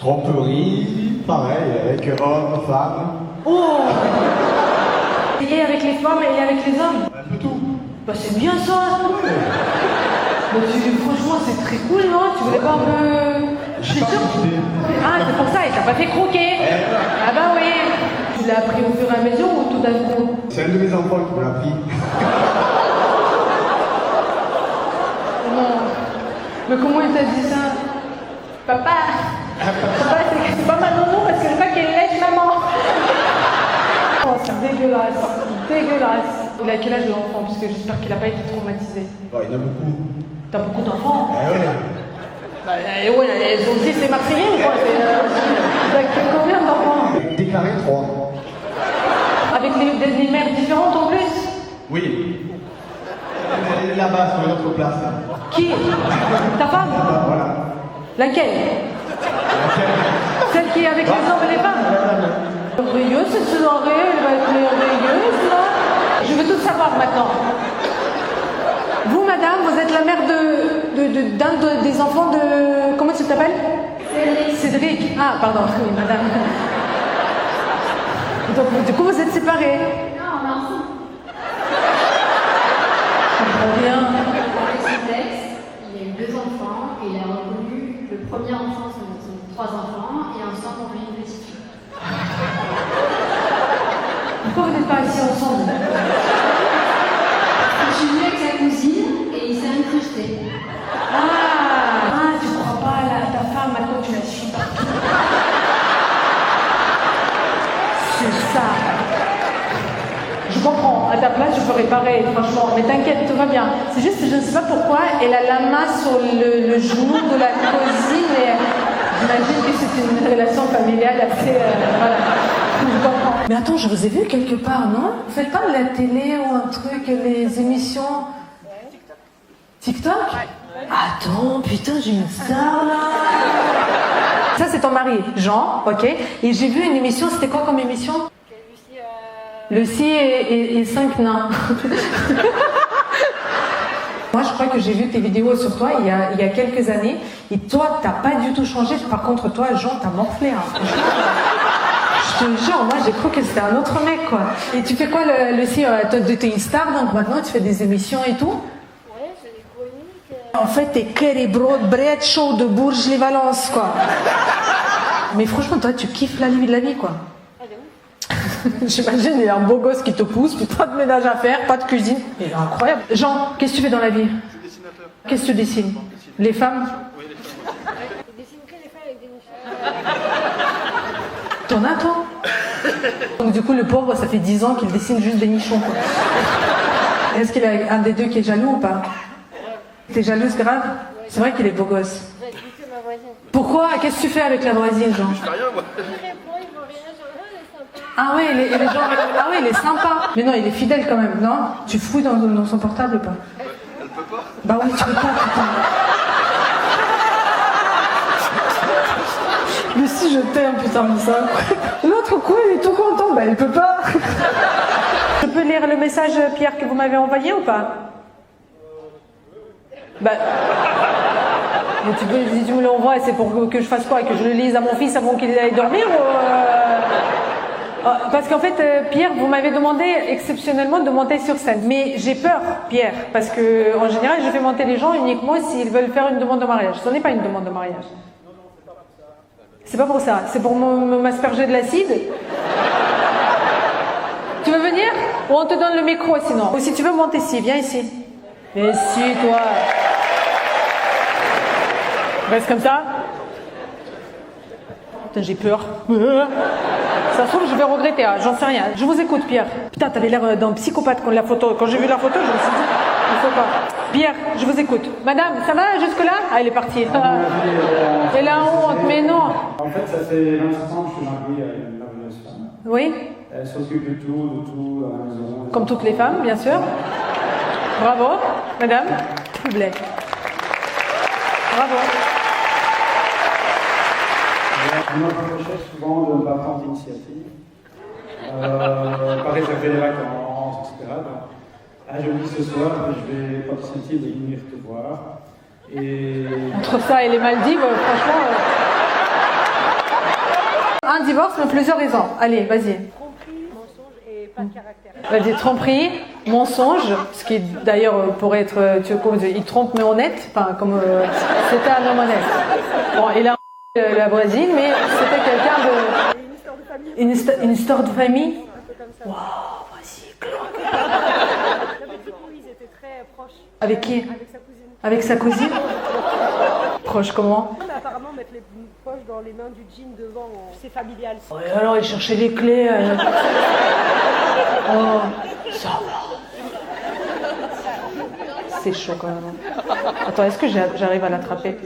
Tromperie, pareil, avec hommes, femmes. Oh. Et avec les femmes et avec les hommes. Un peu tout. Bah c'est bien ça. Bah, franchement c'est très cool, non? Tu voulais pas un peu... J'ai pas goûté. Ah c'est pour ça, et t'as pas fait croquer. Ah bah oui. Tu l'as appris au fur et à mesure ou tout d'un coup? C'est un de mes enfants qui me l'a pris. Non. Mais comment il t'a dit ça? Papa. Papa, c'est pas ma nounou parce que je veux pas qu'elle lèche maman. Oh, c'est dégueulasse. Dégueulasse. Il a quel âge l'enfant? Parce que j'espère qu'il a pas été traumatisé. Bon, il y en a beaucoup. T'as beaucoup d'enfants? Eh ouais. Bah ouais, elles ont aussi c'est Marseillais ou quoi? T'as combien d'enfants? Déclaré 3. Avec des mères différentes en plus? Oui. Elle est là-bas, sur une autre place. Qui? Ta femme? Voilà. Laquelle? Celle qui est avec les hommes et les femmes? Merveilleuse cette soirée, elle va être merveilleuse là. Je veux tout savoir maintenant. Vous, madame, vous êtes la mère d'un des enfants de... Comment tu t'appelles? Cédric. Ah, pardon, oui, madame. Donc, du coup, vous êtes séparés? Non, on a un enfant. Je comprends bien. Il a eu 2 enfants et il a reconnu le premier enfant, son 3 enfants, et ensemble on a une petite fille. Pourquoi vous n'êtes pas assis ensemble? Je suis venue avec sa cousine et il s'est incrusté. Ah, tu crois pas à ta femme, maintenant tu la suis partout. C'est ça. Je comprends, à ta place je ferais pareil, franchement, mais t'inquiète, tout va bien. C'est juste que je ne sais pas pourquoi, elle a la main sur le genou de la cousine et j'imagine que c'est une relation familiale assez... voilà, je comprends. Mais attends, je vous ai vu quelque part, non? Vous faites pas de la télé ou un truc, les émissions... TikTok? Attends, putain, j'ai une star là. Ça c'est ton mari, Jean, ok. Et j'ai vu une émission, c'était quoi comme émission? Lucie et 5 nains. Moi, je crois que j'ai vu tes vidéos sur toi il y a quelques années. Et toi, t'as pas du tout changé. Par contre, toi, Jean, t'as morflé. Hein. Je te jure, moi, j'ai cru que c'était un autre mec, quoi. Et tu fais quoi, Lucie? Toi, t'es une star, donc maintenant, tu fais des émissions et tout? Ouais, c'est des chroniques. En fait, t'es Kerry Bread Show de Bourges-les-Valences, quoi. Mais franchement, toi, tu kiffes la vie, quoi. J'imagine, il y a un beau gosse qui te pousse, puis pas de ménage à faire, pas de cuisine. Il est incroyable. Jean, qu'est-ce que tu fais dans la vie? Je suis dessinateur. Qu'est-ce que tu dessines? Les femmes? Oui, les femmes. Je dessine que les femmes avec des nichons. T'en as, toi? Donc du coup, le pauvre, ça fait 10 ans qu'il dessine juste des nichons, quoi. Est-ce qu'il y a un des deux qui est jaloux ou pas? T'es jalouse grave? C'est vrai qu'il est beau gosse. Je vais buter ma voisine. Pourquoi? Qu'est-ce que tu fais avec la voisine, Jean? Je fais rien, moi. Il répond, il m'en rien sur le elle est sympa. Ah ouais, il est genre... Ah ouais, il est sympa. Mais non, il est fidèle quand même, non? Tu fouilles dans son portable ou pas? Elle peut pas. Bah oui, tu peux pas, putain. Mais si je t'aime, putain, mais ça... L'autre, quoi, il est tout content. Bah, il peut pas. Je peux lire le message, Pierre, que vous m'avez envoyé ou pas? Bah... Mais si tu me l'envoies, c'est pour que je fasse quoi? Que je le lise à mon fils avant qu'il aille dormir ou Parce qu'en fait, Pierre, vous m'avez demandé exceptionnellement de monter sur scène. Mais j'ai peur, Pierre, parce que en général, je fais monter les gens uniquement s'ils veulent faire une demande de mariage. Ce n'est pas une demande de mariage. C'est pas pour ça. C'est pour m'asperger de l'acide. Tu veux venir? Ou on te donne le micro sinon. Ou si tu veux monter ici, viens ici. Mais si, toi. Reste comme ça. Putain, j'ai peur. Ça se trouve, je vais regretter, hein. J'en sais rien. Je vous écoute, Pierre. Putain, t'avais l'air d'un psychopathe quand j'ai vu la photo, je me suis dit, il faut pas. Pierre, je vous écoute. Madame, ça va jusque-là? Ah, elle est partie. Elle a honte, mais non. En fait, ça fait 27 ans que je suis marié à une merveilleuse femme. Oui, Elle s'occupe de tout à la maison. comme toutes les femmes, bien sûr. Bravo, madame. S'il vous plaît. Bravo. On m'approchait souvent de ne pas prendre d'initiative, pas réserver les vacances, etc. Donc, je me dis ce soir, je vais prendre l'initiative de venir te voir. Et Entre ça et les Maldives, franchement... un divorce, mais plusieurs raisons. Allez, vas-y. Tromperie, mensonge et pas de caractère. Vas-y, tromperie, mensonge, ce qui d'ailleurs pourrait être, il trompe mais honnête, enfin comme c'était un homme honnête. Bon, il a la voisine, mais c'était quelqu'un de... Une histoire de famille. Une histoire de famille. Un peu comme ça. Waouh, vas-y, Non, mais du coup, ils étaient très proches. Avec qui? Avec sa cousine. Avec sa cousine? Proche comment? Mais apparemment, mettre les poches dans les mains du jean devant, c'est familial. Oh, et alors, il cherchait les clés. Oh, ça va. C'est chaud quand même. Attends, est-ce que j'arrive à l'attraper?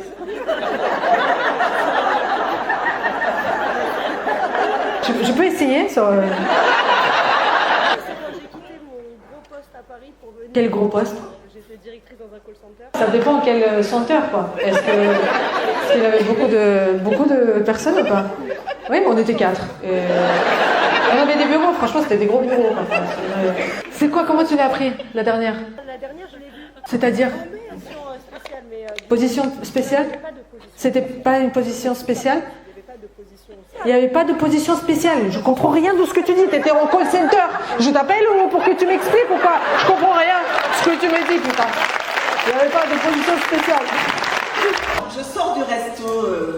Je peux essayer sur... Quand j'ai quitté mon gros poste à Paris pour venir... Quel gros poste? J'étais directrice dans un call center. Ça dépend quel senteur, quoi. Est-ce qu'il y avait beaucoup de personnes ou pas? Oui, mais on était 4. Et on avait des bureaux, franchement, c'était des gros bureaux. Enfin, c'est quoi, comment tu l'as appris, la dernière? La dernière, je l'ai vue. C'est-à-dire? Position spéciale, mais... Position spéciale? pas de position. C'était pas une position spéciale? Il n'y avait pas de position. Il n'y avait pas de position spéciale. Je comprends rien de ce que tu dis. T'étais en call center. Je t'appelle ou pour que tu m'expliques ou quoi? Je comprends rien de ce que tu me dis, putain. Il n'y avait pas de position spéciale. Je sors du resto,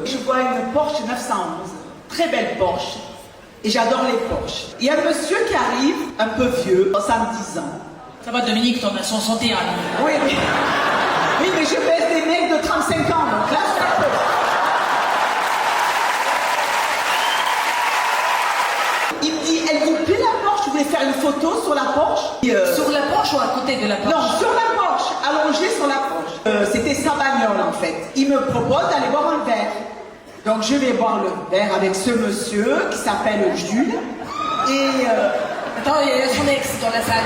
je vois une Porsche 911, très belle Porsche, et j'adore les Porsche. Il y a un monsieur qui arrive, un peu vieux, 70 ans. Ça va Dominique, t'en as 61. Oui, mais je baisse des mecs de 35 ans, donc là, je un peu. Il me dit, elle vous plaît la Porsche? Je voulais faire une photo sur la Porsche. Sur la Porsche ou à côté de la Porsche? Non, sur la Porsche, allongée sur la Porsche. C'était sa bagnole en fait. Il me propose d'aller boire un verre. Donc je vais boire le verre avec ce monsieur qui s'appelle Jules. Et Attends, il y a son ex dans la salle.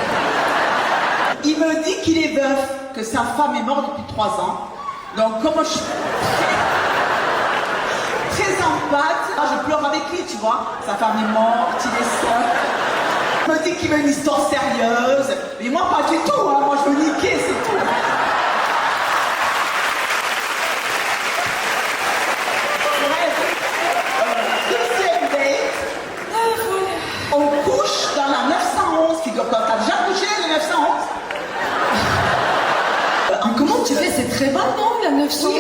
il me dit qu'il est veuf, que sa femme est morte depuis 3 ans. Donc comme je suis très en pâte, je pleure avec lui, tu vois. Sa femme est morte, il est seul. Il me dit qu'il veut une histoire sérieuse. Mais moi pas du tout, hein. Moi je veux niquer, c'est tout. Deuxième date, on couche dans la 911. T'as déjà couché la 911? Comment tu fais? C'est très bas, non, la 911?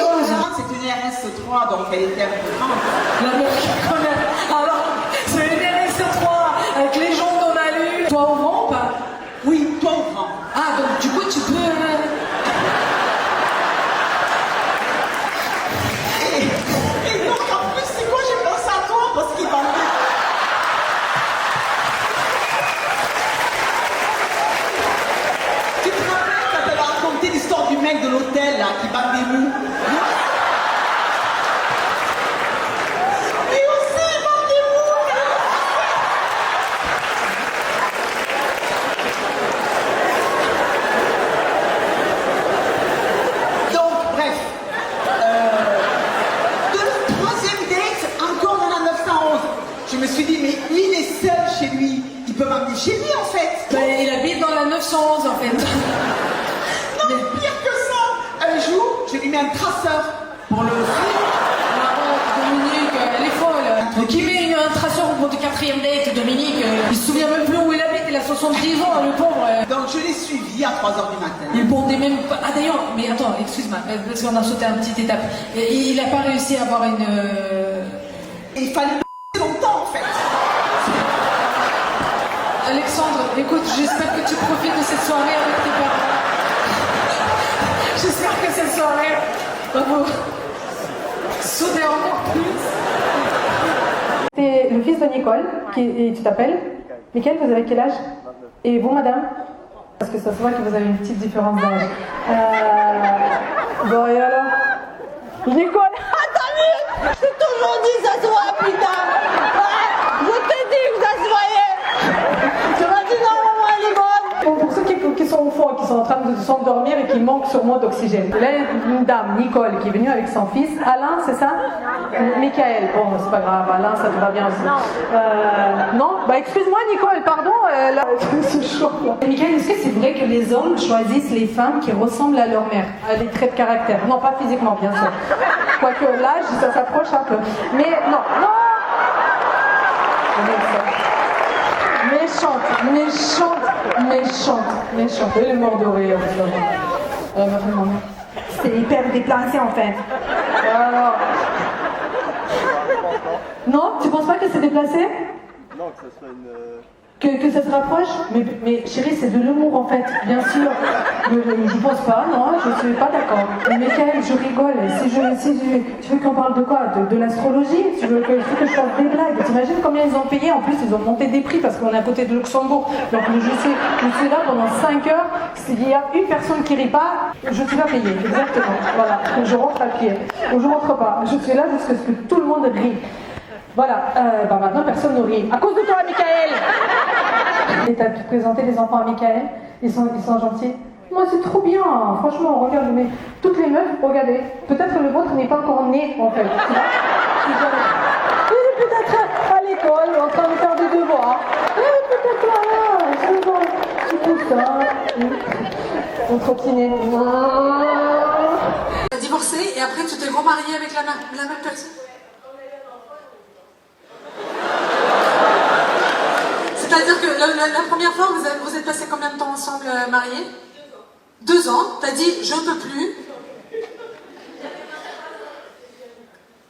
C'est une RS3, donc elle était un peu grande. La meuf qui connaît. Alors, c'est une RS3 avec les jambes dans la lune. Toi au vent ou pas? Oui, toi au grand. Ah, donc du coup, tu peux... Et donc en plus, c'est quoi, j'ai pensé à toi parce qu'il m'a dit. Tu te rappelles quand elle a raconté l'histoire du mec de l'hôtel là qui bat des mous? Lui aussi, il bat des mous. Donc, bref. Troisième date, encore dans la 911. Je me suis dit, mais lui, il est seul chez lui. Il peut m'amener chez lui, en fait. Ben, il habite dans la 911, en fait. Non, mais pire que ça. Un jour, je lui mets un traceur pour le film. Dominique, elle est folle. Donc il met un traceur au bout du 4e date, Dominique. Il se souvient même plus où il habite, il a 70 ans, le pauvre. Donc, je l'ai suivi à 3h du matin. Il bondait même pas. Ah d'ailleurs, mais attends, excuse-moi, parce qu'on a sauté une petite étape. Il n'a pas réussi à avoir une... Et il fallait longtemps, en fait. Alexandre, écoute, j'espère que tu profites de cette soirée avec tes parents. J'espère que cette soirée va vous sauter encore plus. C'est le fils de Nicole, et tu t'appelles Michael, vous avez quel âge? Et vous, madame? Parce que ça se voit que vous avez une petite différence d'âge. Bon, et alors? Nicole, attendez! Je t'ai toujours dit ça se voit, putain! Ouais, je t'ai dit que ça se voyait! Tu m'as dit non, maman, elle est bonne! Pour ceux qui sont au fond, qui sont en train de s'endormir et qui manquent sûrement d'oxygène. Là, une dame, Nicole, qui est venue avec son fils. Alain, c'est ça? Michael. Bon, c'est pas grave, Alain, ça te va bien aussi. Non? Bah, excuse-moi, Nicole, pardon. Là, c'est chaud. Michael, est-ce que c'est vrai que les hommes choisissent les femmes qui ressemblent à leur mère? Les traits de caractère. Non, pas physiquement, bien sûr. Quoique l'âge, ça s'approche un peu. Mais non, non! méchante. Elle est morte de rire. C'est hyper déplacé en fait. Alors... Non, tu penses pas que c'est déplacé? Non, que ça soit une... Que ça se rapproche, mais chérie, c'est de l'humour en fait, bien sûr. Je pense pas, non, je suis pas d'accord. Mais Michael, je rigole. Tu veux qu'on parle de quoi? De l'astrologie? Tu veux que je fasse des blagues? T'imagines combien ils ont payé? En plus, ils ont monté des prix parce qu'on est à côté de Luxembourg. Donc je suis là pendant 5 heures. S'il y a une personne qui rit pas, je suis pas payée. Exactement. Voilà. Je rentre à pied. Ou je rentre pas. Je suis là jusqu'à ce que tout le monde rit. Voilà, maintenant personne ne rit. À cause de toi, Michael. Et t'as présenté les enfants à Michael. Ils sont gentils. Moi, c'est trop bien. Franchement, regarde, mais toutes les meufs, regardez. Peut-être que le vôtre n'est pas encore né, en fait. Tu vois? Il est peut-être à l'école, en train de faire des devoirs. Il est peut-être là, c'est tout ça. On trottinait. T'as divorcé et après tu t'es remarié avec la même personne? C'est-à-dire que la première fois, vous êtes passé combien de temps ensemble mariés? 2 ans. T'as dit, je peux plus.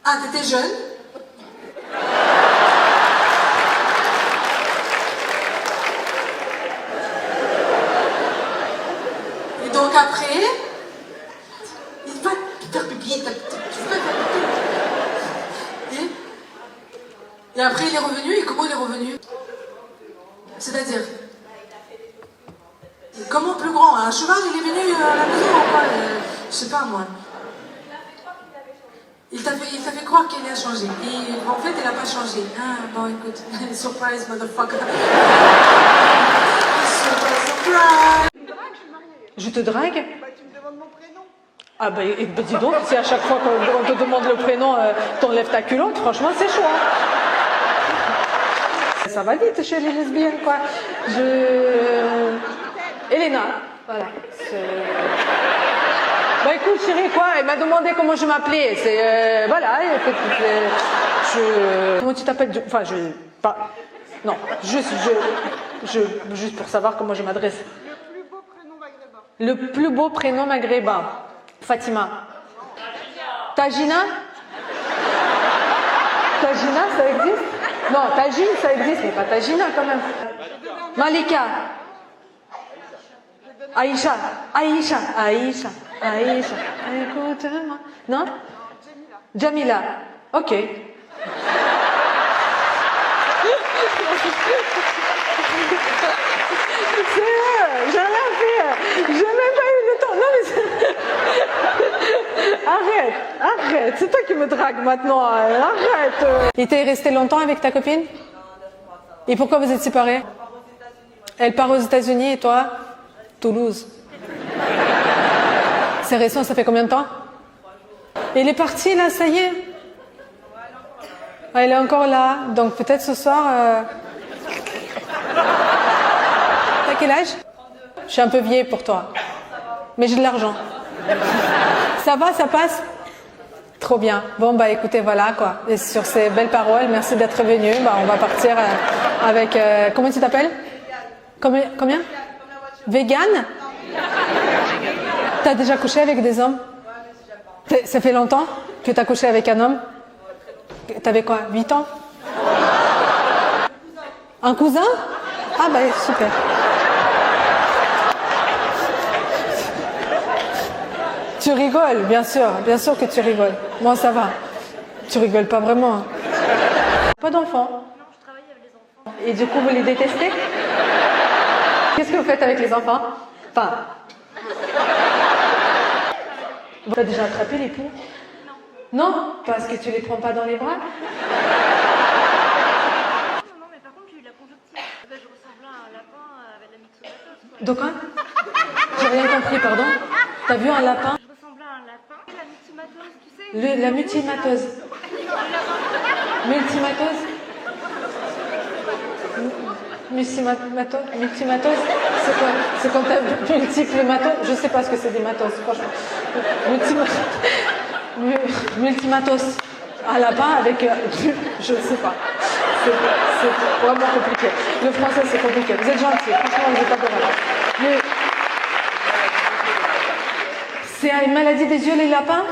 Ah, t'étais jeune. Et donc après, il va faire pipi. Tu peux faire pipi. Et après, il est revenu. Et comment il est revenu? C'est-à-dire, comment plus grand? Un cheval, il est venu à la maison ou quoi? Je sais pas moi. Il t'a fait croire qu'il a changé. Et en fait, il n'a pas changé. Ah, bon, écoute, surprise, motherfucker. Surprise. Je te drague? Bah, tu me demandes mon prénom. Ah bah dis donc, si à chaque fois qu'on te demande le prénom, t'enlèves ta culotte, franchement, c'est chaud. Hein. Ça va vite chez les lesbiennes, quoi. Elena, voilà. Bah écoute, chérie, quoi, elle m'a demandé comment je m'appelais. C'est, voilà, comment tu t'appelles? Enfin, pas... Non, juste pour savoir comment je m'adresse. Le plus beau prénom maghrébin. Fatima. Tajina? Tajina, ça existe? Non, Tajine, ça existe, mais pas Tajina quand même. Malika. Aïcha. Écoute-moi. Non? Jamila. Ok. C'est j'ai rien fait. J'ai même pas eu le temps. Non mais arrête. C'est toi qui me drague maintenant. Arrête. Et t'es resté longtemps avec ta copine? Et pourquoi vous êtes séparés? Elle part aux États-Unis et toi? Toulouse. C'est récent, ça fait combien de temps? Elle est partie là, ça y est? Elle est encore là. Donc peut-être ce soir... T'as quel âge? Je suis un peu vieille pour toi. Mais j'ai de l'argent. Ça va, ça passe? Trop bien. Bon, bah écoutez, voilà quoi. Et sur ces belles paroles, merci d'être venu. Bah, on va partir avec... comment tu t'appelles? Combien? Vegan? T'as déjà couché avec des hommes? Ça fait longtemps que t'as couché avec un homme? T'avais quoi? 8 ans? Un cousin? Ah bah super. Tu rigoles, bien sûr que tu rigoles. Bon, ça va. Tu rigoles pas vraiment. Hein. Pas d'enfants? Non, je travaille avec les enfants. Et du coup, vous les détestez? Qu'est-ce que vous faites avec les enfants? Enfin... T'as déjà attrapé les poux? Non, parce que tu les prends pas dans les bras? Non, mais par contre, j'ai eu la conjonctive. Je ressemblais à un lapin avec la myxomatose. De quoi? J'ai rien compris, pardon. T'as vu un lapin? Je ressemblais à un lapin. La myxomatose, tu sais? La multimatose. Multimatose? Multimatose? C'est quoi? C'est quand t'as multiples matos? Je sais pas ce que c'est des matos, franchement. Multimatos. Un lapin avec... je ne sais pas. C'est vraiment compliqué. Le français, c'est compliqué. Vous êtes gentils. Franchement, vous êtes adorables. Mais... C'est une maladie des yeux, les lapins?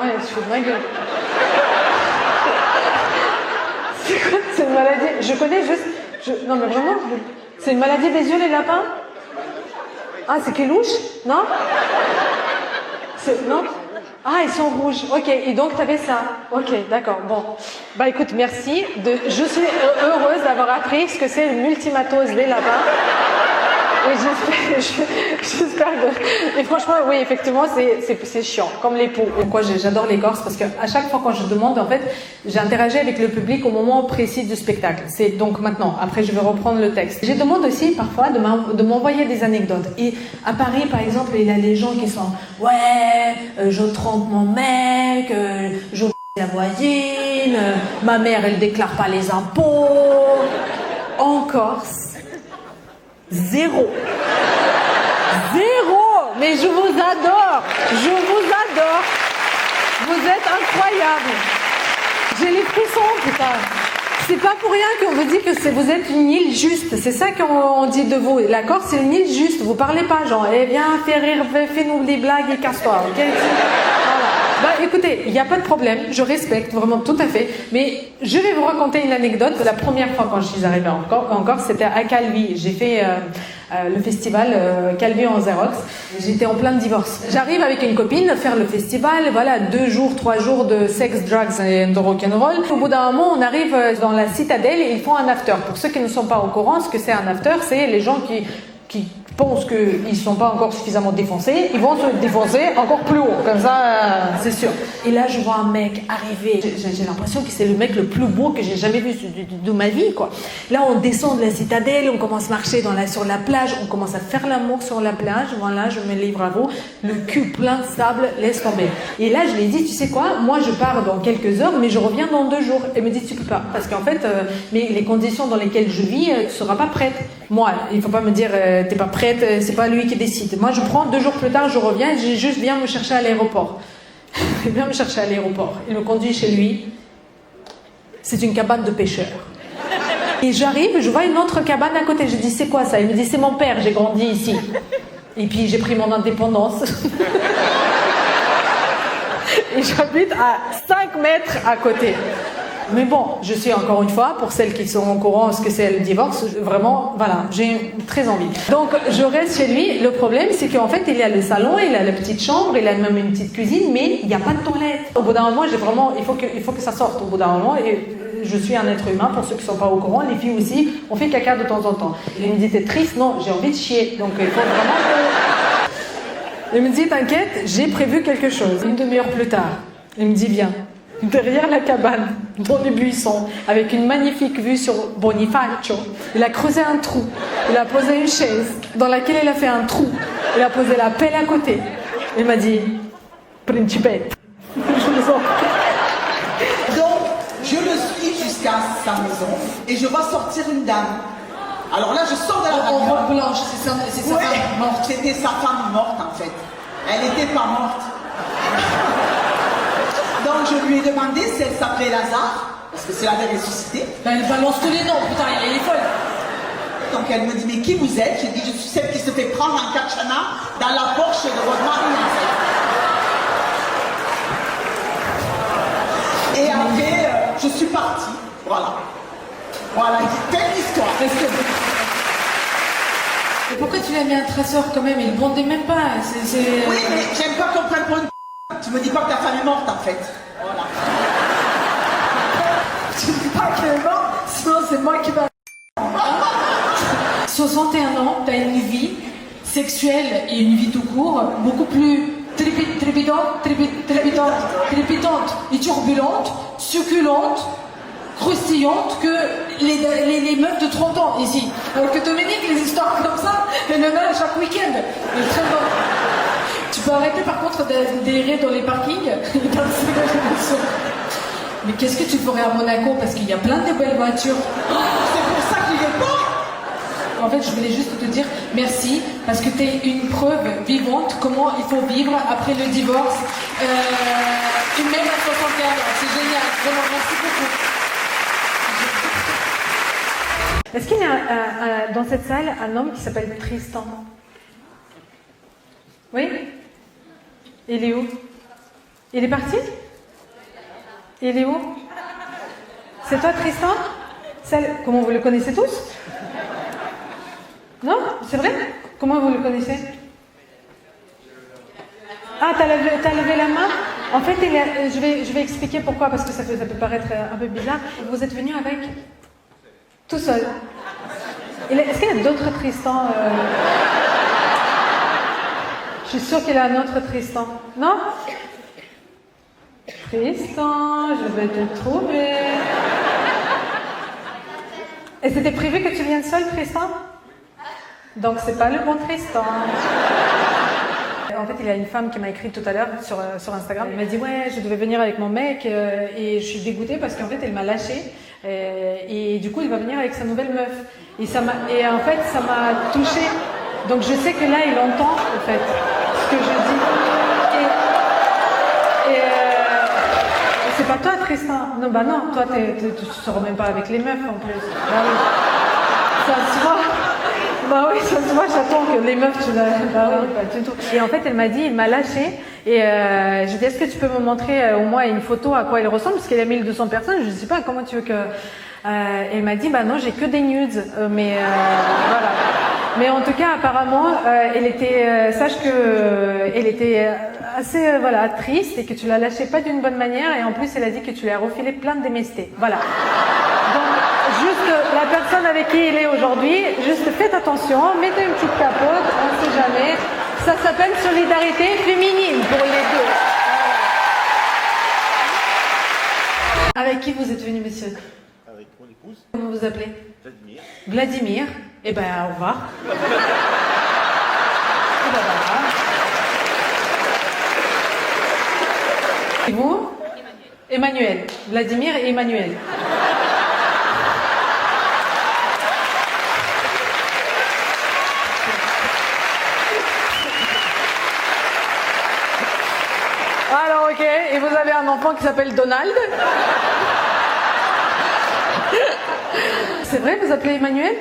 Ouais, je suis de ma gueule. C'est quoi? C'est une maladie... Je connais juste... Non, mais vraiment, c'est une maladie des yeux, les lapins? Ah, c'est qu'ils louchent? Non? Non? Ah, ils sont rouges. Ok, et donc t'avais ça. Ok, d'accord. Bon. Bah écoute, merci. Je suis heureuse d'avoir appris ce que c'est le multimatose des lapins. Et j'espère que... Et franchement, oui, effectivement, c'est chiant, comme les poux. Pourquoi j'adore les Corses? Parce qu'à chaque fois quand je demande, en fait, j'interagis avec le public au moment précis du spectacle. C'est donc maintenant. Après, je vais reprendre le texte. Je demande aussi parfois de m'envoyer des anecdotes. Et à Paris, par exemple, il y a les gens qui sont « Ouais, je trompe mon mec, je la voisine, ma mère, elle déclare pas les impôts. » En Corse, zéro. Mais je vous adore. Vous êtes incroyables. J'ai les frissons, putain. C'est pas pour rien qu'on vous dit que vous êtes une île juste. C'est ça qu'on dit de vous. La Corse, c'est une île juste. Vous parlez pas genre, viens, fais rire, fais-nous des blagues et casse-toi, ok? Voilà. Bah écoutez, il n'y a pas de problème, je respecte vraiment tout à fait, mais je vais vous raconter une anecdote. La première fois quand je suis arrivée en Corse, c'était à Calvi. J'ai fait le festival Calvi en Xerox. J'étais en plein divorce. J'arrive avec une copine faire le festival, voilà, 2 jours, 3 jours de sex, drugs et de rock'n'roll. Au bout d'un moment, on arrive dans la citadelle et ils font un after. Pour ceux qui ne sont pas au courant, ce que c'est un after, c'est les gens qui pensent qu'ils ne sont pas encore suffisamment défoncés, ils vont se défoncer encore plus haut, comme ça, c'est sûr. Et là, je vois un mec arriver, j'ai l'impression que c'est le mec le plus beau que j'ai jamais vu de ma vie, quoi. Là, on descend de la citadelle, on commence à marcher sur la plage, on commence à faire l'amour sur la plage, voilà, je me livre à vous, le cul plein de sable, laisse tomber. Et là, je lui ai dit, tu sais quoi, moi, je pars dans quelques heures, mais je reviens dans 2 jours. Elle me dit, tu peux pas, parce qu'en fait, mais les conditions dans lesquelles je vis, tu seras pas prête. Moi, il faut pas me dire, t'es pas prête, c'est pas lui qui décide. Moi, je prends 2 jours plus tard, je reviens, j'ai juste viens me chercher à l'aéroport. Il vient me chercher à l'aéroport. Il me conduit chez lui. C'est une cabane de pêcheurs. Et j'arrive, je vois une autre cabane à côté. Je dis, c'est quoi ça? Il me dit, c'est mon père, j'ai grandi ici. Et puis, j'ai pris mon indépendance. Et j'habite à 5 mètres à côté. Mais bon, je suis encore une fois, pour celles qui sont au courant ce que c'est le divorce, vraiment, voilà, j'ai très envie. Donc, je reste chez lui. Le problème, c'est qu'en fait, il y a le salon, il a la petite chambre, il a même une petite cuisine, mais il n'y a pas de toilette. Au bout d'un moment, il faut que ça sorte au bout d'un moment. Et je suis un être humain, pour ceux qui ne sont pas au courant, les filles aussi, on fait caca de temps en temps. Il me dit, t'es triste? Non, j'ai envie de chier. Donc, il faut vraiment que... Il me dit, t'inquiète, j'ai prévu quelque chose. 1 demi-heure plus tard, il me dit, viens. Derrière la cabane, dans les buissons, avec une magnifique vue sur Bonifacio, il a creusé un trou. Il a posé une chaise dans laquelle il a fait un trou. Il a posé la pelle à côté. Il m'a dit, Principette. Donc, je le suis jusqu'à sa maison et je vois sortir une dame. Alors là, je sors de la En robe blanche, c'est sa ouais, femme morte. C'était sa femme morte, en fait. Elle n'était pas morte. Donc je lui ai demandé si elle s'appelait Lazare, parce que c'est la ressuscité. Ben, elle balance tous les noms, putain, elle est folle. Donc elle me dit, mais qui vous êtes? J'ai dit, je suis celle qui se fait prendre en katchana dans la Porsche de votre mari, en fait. Et après, je suis partie. Voilà. Voilà, telle histoire. Mais pourquoi tu lui as mis un traceur quand même? Il bondait même pas. Oui, mais j'aime pas qu'on prenne pour une... Tu me dis pas que ta femme est morte, en fait. Voilà. Tu me dis pas qu'elle est morte, sinon c'est moi qui va... 61 ans, t'as une vie sexuelle et une vie tout court beaucoup plus trépidante et turbulente, succulente, croustillante que les meufs de 30 ans ici. Alors que Dominique, les histoires comme ça, elle en a chaque week-end. Elle est très bonne. Tu peux arrêter par contre d'errer dans les parkings. Mais qu'est-ce que tu ferais à Monaco? Parce qu'il y a plein de belles voitures. C'est pour ça qu'il est pas. En fait, je voulais juste te dire merci parce que tu es une preuve vivante comment il faut vivre après le divorce. Tu mets la 61, c'est génial. Vraiment, merci beaucoup. Est-ce qu'il y a dans cette salle un homme qui s'appelle Tristan? Oui? Il est où? Il est parti? Il est où? C'est toi Tristan? Comment vous le connaissez tous? Non? C'est vrai? Comment vous le connaissez? Ah, t'as levé la main? En fait, je vais expliquer pourquoi, parce que ça peut paraître un peu bizarre. Vous êtes venu avec? Tout seul. Est-ce qu'il y a d'autres Tristan Je suis sûre qu'il y a un autre Tristan. Non? Tristan, je vais te trouver. Et c'était prévu que tu viennes seul, Tristan? Donc c'est pas le bon Tristan. En fait, il y a une femme qui m'a écrit tout à l'heure sur Instagram. Elle m'a dit ouais, je devais venir avec mon mec et je suis dégoûtée parce qu'en fait, elle m'a lâchée et du coup, il va venir avec sa nouvelle meuf. Et en fait, ça m'a touchée. Donc je sais que là, il entend en fait ce que je dis. C'est pas toi, Tristan. Non, bah non, toi, tu sors même pas avec les meufs en plus. Bah oui. Ça se voit. Bah oui, ça se voit, j'attends que les meufs, tu l'as. Bah oui, pas du tout. Et en fait, elle m'a dit, il m'a lâché. Et je lui ai dit, est-ce que tu peux me montrer au moins une photo à quoi il ressemble? Parce qu'il y a 1200 personnes, je ne sais pas comment tu veux que. Elle m'a dit, bah non, j'ai que des nudes. Mais voilà. Mais en tout cas, apparemment, elle était. Sache que elle était assez triste et que tu la lâchais pas d'une bonne manière. Et en plus, elle a dit que tu lui as refilé plein de MST. Voilà. Juste la personne avec qui il est aujourd'hui, juste faites attention, mettez une petite capote, on ne sait jamais. Ça s'appelle solidarité féminine pour les deux. Avec qui vous êtes venu, monsieur? Avec mon épouse. Comment vous appelez? Vladimir. Vladimir. Eh ben, au revoir. Eh ben, voilà. Et vous? Emmanuel. Vladimir et Emmanuel. Alors, ok, et vous avez un enfant qui s'appelle Donald? C'est vrai, vous appelez Emmanuel?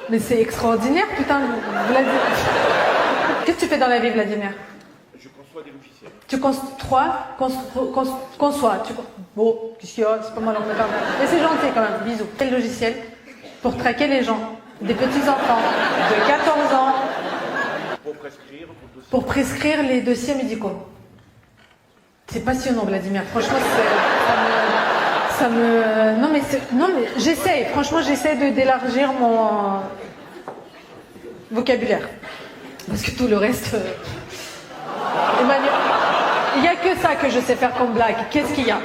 Mais c'est extraordinaire, putain, Vladimir. Qu'est-ce que tu fais dans la vie, Vladimir? Je conçois des logiciels. Tu conçois. Bon, qu'est-ce qu'il y a? C'est pas mal en préparé. Mais c'est gentil quand même, bisous. Quel logiciel? Pour traquer les gens, des petits-enfants de 14 ans. Pour prescrire les dossiers médicaux. C'est passionnant, Vladimir. Franchement, non mais j'essaie. Franchement, j'essaie d'élargir mon vocabulaire. Parce que tout le reste... Emmanuel, il n'y a que ça que je sais faire comme blague. Qu'est-ce qu'il y a?